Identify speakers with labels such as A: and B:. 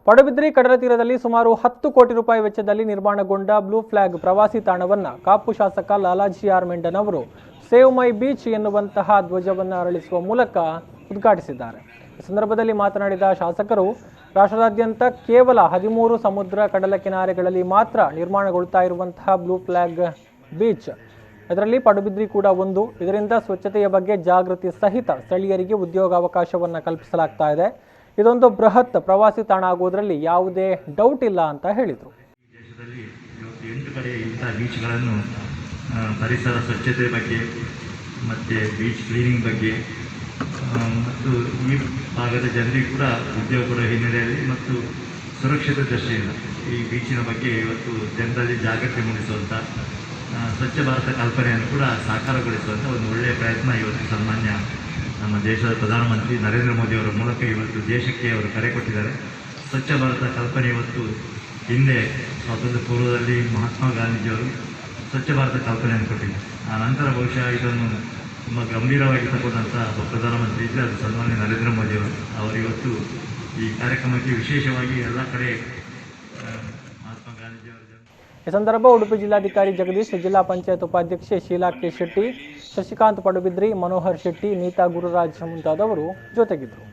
A: ಪಡುಬಿದ್ರಿ ಕಡಲ ತೀರದಲ್ಲಿ ಸುಮಾರು 10 ಕೋಟಿ ರೂಪಾಯಿ ವೆಚ್ಚದಲ್ಲಿ ನಿರ್ಮಾಣಗೊಂಡ ಬ್ಲೂ ಫ್ಲಾಗ್ ಪ್ರವಾಸಿ ತಾಣವನ್ನು ಕಾಪು ಶಾಸಕ ಲಾಲಾಜಿ ಆರ್ ಮೆಂಡನ್ ಅವರು ಸೇವ್ ಮೈ ಬೀಚ್ ಎನ್ನುವಂತಹ ಧ್ವಜವನ್ನು ಅರಳಿಸುವ ಮೂಲಕ ಉದ್ಘಾಟಿಸಿದ್ದಾರೆ। ಈ ಸಂದರ್ಭದಲ್ಲಿ ಮಾತನಾಡಿದ ಶಾಸಕರು, ರಾಷ್ಟ್ರದಾದ್ಯಂತ ಕೇವಲ 13 ಸಮುದ್ರ ಕಡಲ ಕಿನಾರೆಗಳಲ್ಲಿ ಮಾತ್ರ ನಿರ್ಮಾಣಗೊಳ್ತಾ ಇರುವಂತಹ ಬ್ಲೂ ಫ್ಲಾಗ್ ಬೀಚ್, ಇದರಲ್ಲಿ ಪಡುಬಿದ್ರಿ ಕೂಡ ಒಂದು। ಇದರಿಂದ ಸ್ವಚ್ಛತೆಯ ಬಗ್ಗೆ ಜಾಗೃತಿ ಸಹಿತ ಸ್ಥಳೀಯರಿಗೆ ಉದ್ಯೋಗಾವಕಾಶವನ್ನು ಕಲ್ಪಿಸಲಾಗ್ತಾ ಇದೆ। ಇದೊಂದು ಬೃಹತ್ ಪ್ರವಾಸಿ ತಾಣ ಆಗುವುದರಲ್ಲಿ ಯಾವುದೇ ಡೌಟ್ ಇಲ್ಲ ಅಂತ ಹೇಳಿದರು।
B: ದೇಶದಲ್ಲಿ 8 ಕಡೆ ಇಂತಹ ಬೀಚ್ಗಳನ್ನು ಪರಿಸರ ಸ್ವಚ್ಛತೆ ಬಗ್ಗೆ ಮತ್ತು ಬೀಚ್ ಕ್ಲೀನಿಂಗ್ ಬಗ್ಗೆ ಮತ್ತು ಈ ಭಾಗದ ಜನರಿಗೆ ಕೂಡ ಉದ್ಯೋಗ ಕೊಡುವ ಹಿನ್ನೆಲೆಯಲ್ಲಿ ಮತ್ತು ಸುರಕ್ಷತೆ ದೃಷ್ಟಿಯಿಂದ ಈ ಬೀಚಿನ ಬಗ್ಗೆ ಇವತ್ತು ಜನರಲ್ಲಿ ಜಾಗೃತಿ ಮೂಡಿಸುವಂಥ ಸ್ವಚ್ಛ ಭಾರತ ಕಲ್ಪನೆಯನ್ನು ಕೂಡ ಸಾಕಾರಗೊಳಿಸುವಂಥ ಒಂದು ಒಳ್ಳೆಯ ಪ್ರಯತ್ನ ಇವತ್ತು ಸಾಮಾನ್ಯ ನಮ್ಮ ದೇಶದ ಪ್ರಧಾನಮಂತ್ರಿ ನರೇಂದ್ರ ಮೋದಿ ಅವರ ಮೂಲಕ ಇವತ್ತು ದೇಶಕ್ಕೆ ಅವರು ಕರೆ ಕೊಟ್ಟಿದ್ದಾರೆ। ಸ್ವಚ್ಛ ಭಾರತ ಕಲ್ಪನೆ ಇವತ್ತು ಹಿಂದೆ ಸ್ವಾತಂತ್ರ್ಯ ಪೂರ್ವದಲ್ಲಿ ಮಹಾತ್ಮ ಗಾಂಧೀಜಿಯವರು ಸ್ವಚ್ಛ ಭಾರತ ಕಲ್ಪನೆಯನ್ನು ಕೊಟ್ಟಿದ್ದಾರೆ। ಆ ನಂತರ ಬಹುಶಃ ಇದನ್ನು ತುಂಬ ಗಂಭೀರವಾಗಿ ತಗೊಂಡಂಥ ಪ್ರಧಾನಮಂತ್ರಿ ಇದ್ದರೆ ಅದು ಸನ್ಮಾನ್ಯ ನರೇಂದ್ರ ಮೋದಿಯವರು ಅವರು ಇವತ್ತು ಈ ಕಾರ್ಯಕ್ರಮಕ್ಕೆ ವಿಶೇಷವಾಗಿ ಎಲ್ಲ ಕಡೆ ಮಹಾತ್ಮ ಗಾಂಧೀಜಿಯವರ
A: ಈ ಸಂದರ್ಭ ಉಡುಪಿ ಜಿಲ್ಲಾಧಿಕಾರಿ ಜಗದೀಶ್, ಜಿಲ್ಲಾ ಪಂಚಾಯತ್ ಉಪಾಧ್ಯಕ್ಷೆ ಶೀಲಾ ಕೆ ಶೆಟ್ಟಿ, ಶಶಿಕಾಂತ್ ಪಡುಬಿದ್ರಿ, ಮನೋಹರ್ ಶೆಟ್ಟಿ, ನೀತಾ ಗುರುರಾಜ್ ಮುಂತಾದವರು ಜೊತೆಗಿದ್ದರು।